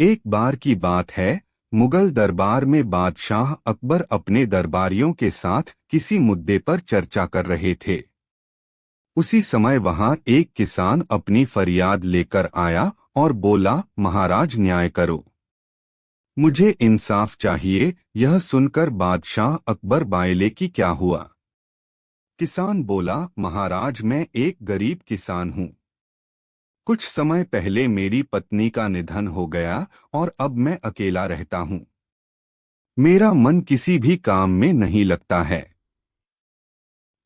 एक बार की बात है, मुगल दरबार में बादशाह अकबर अपने दरबारियों के साथ किसी मुद्दे पर चर्चा कर रहे थे। उसी समय वहां एक किसान अपनी फरियाद लेकर आया और बोला, महाराज न्याय करो, मुझे इंसाफ चाहिए। यह सुनकर बादशाह अकबर बायले कि क्या हुआ। किसान बोला, महाराज मैं एक गरीब किसान हूँ। कुछ समय पहले मेरी पत्नी का निधन हो गया और अब मैं अकेला रहता हूँ। मेरा मन किसी भी काम में नहीं लगता है।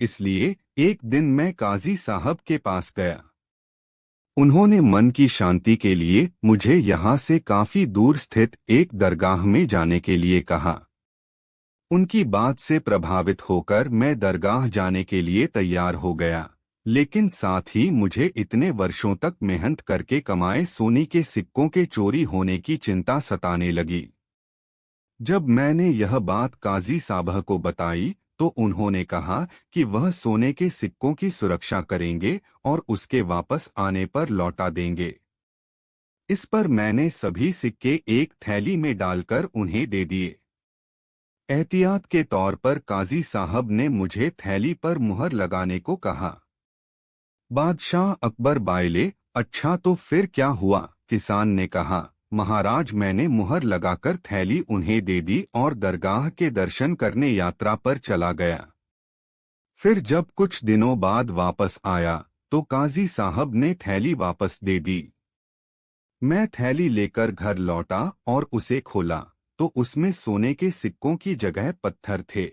इसलिए एक दिन मैं काजी साहब के पास गया। उन्होंने मन की शांति के लिए मुझे यहाँ से काफी दूर स्थित एक दरगाह में जाने के लिए कहा। उनकी बात से प्रभावित होकर मैं दरगाह जाने के लिए तैयार हो गया, लेकिन साथ ही मुझे इतने वर्षों तक मेहनत करके कमाए सोने के सिक्कों के चोरी होने की चिंता सताने लगी। जब मैंने यह बात काजी साहब को बताई तो उन्होंने कहा कि वह सोने के सिक्कों की सुरक्षा करेंगे और उसके वापस आने पर लौटा देंगे। इस पर मैंने सभी सिक्के एक थैली में डालकर उन्हें दे दिए। एहतियात के तौर पर काजी साहब ने मुझे थैली पर मुहर लगाने को कहा। बादशाह अकबर बायले, अच्छा तो फिर क्या हुआ? किसान ने कहा, महाराज मैंने मुहर लगाकर थैली उन्हें दे दी और दरगाह के दर्शन करने यात्रा पर चला गया। फिर जब कुछ दिनों बाद वापस आया तो काजी साहब ने थैली वापस दे दी। मैं थैली लेकर घर लौटा और उसे खोला तो उसमें सोने के सिक्कों की जगह पत्थर थे।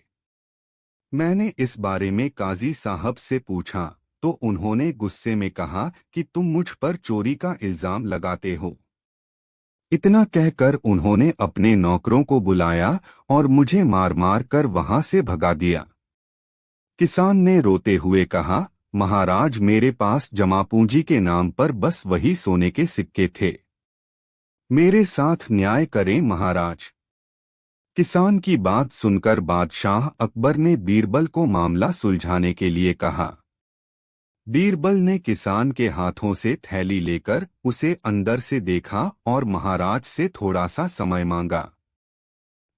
मैंने इस बारे में काजी साहब से पूछा तो उन्होंने गुस्से में कहा कि तुम मुझ पर चोरी का इल्जाम लगाते हो। इतना कहकर उन्होंने अपने नौकरों को बुलाया और मुझे मार मार कर वहां से भगा दिया। किसान ने रोते हुए कहा, महाराज मेरे पास जमा पूंजी के नाम पर बस वही सोने के सिक्के थे। मेरे साथ न्याय करें महाराज। किसान की बात सुनकर बादशाह अकबर ने बीरबल को मामला सुलझाने के लिए कहा। बीरबल ने किसान के हाथों से थैली लेकर उसे अंदर से देखा और महाराज से थोड़ा सा समय मांगा।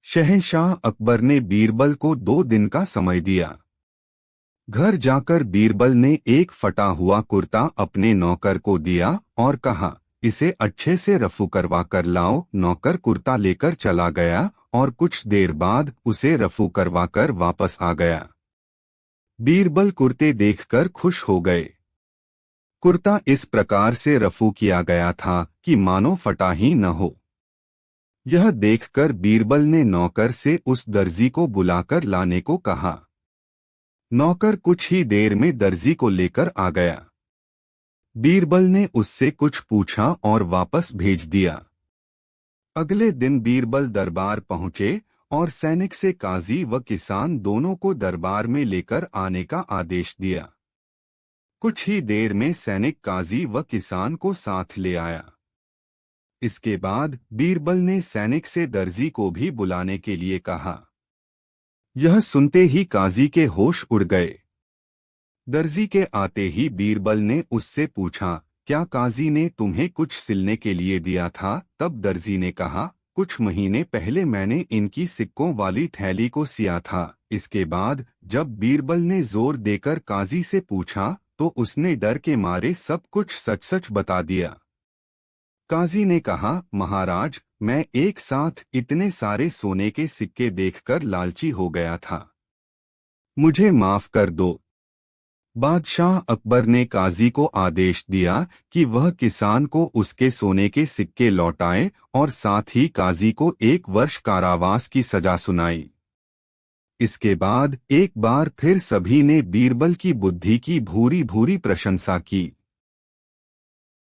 शहंशाह अकबर ने बीरबल को 2 दिन का समय दिया। घर जाकर बीरबल ने एक फटा हुआ कुर्ता अपने नौकर को दिया और कहा, इसे अच्छे से रफू करवा कर लाओ। नौकर कुर्ता लेकर चला गया और कुछ देर बाद उसे रफू करवाकर वापस आ गया। बीरबल कुर्ते देखकर खुश हो गए। कुर्ता इस प्रकार से रफू किया गया था कि मानो फटा ही न हो। यह देखकर बीरबल ने नौकर से उस दर्जी को बुलाकर लाने को कहा। नौकर कुछ ही देर में दर्जी को लेकर आ गया। बीरबल ने उससे कुछ पूछा और वापस भेज दिया। अगले दिन बीरबल दरबार पहुंचे और सैनिक से काजी व किसान दोनों को दरबार में लेकर आने का आदेश दिया। कुछ ही देर में सैनिक काजी व किसान को साथ ले आया। इसके बाद बीरबल ने सैनिक से दर्जी को भी बुलाने के लिए कहा। यह सुनते ही काजी के होश उड़ गए। दर्जी के आते ही बीरबल ने उससे पूछा, क्या काजी ने तुम्हें कुछ सिलने के लिए दिया था? तब दर्जी ने कहा, कुछ महीने पहले मैंने इनकी सिक्कों वाली थैली को सिया था। इसके बाद जब बीरबल ने जोर देकर काजी से पूछा तो उसने डर के मारे सब कुछ सच सच बता दिया। काजी ने कहा, महाराज मैं एक साथ इतने सारे सोने के सिक्के देखकर लालची हो गया था, मुझे माफ कर दो। बादशाह अकबर ने काजी को आदेश दिया कि वह किसान को उसके सोने के सिक्के लौटाए और साथ ही काजी को 1 वर्ष कारावास की सजा सुनाई। इसके बाद एक बार फिर सभी ने बीरबल की बुद्धि की भूरी भूरी प्रशंसा की।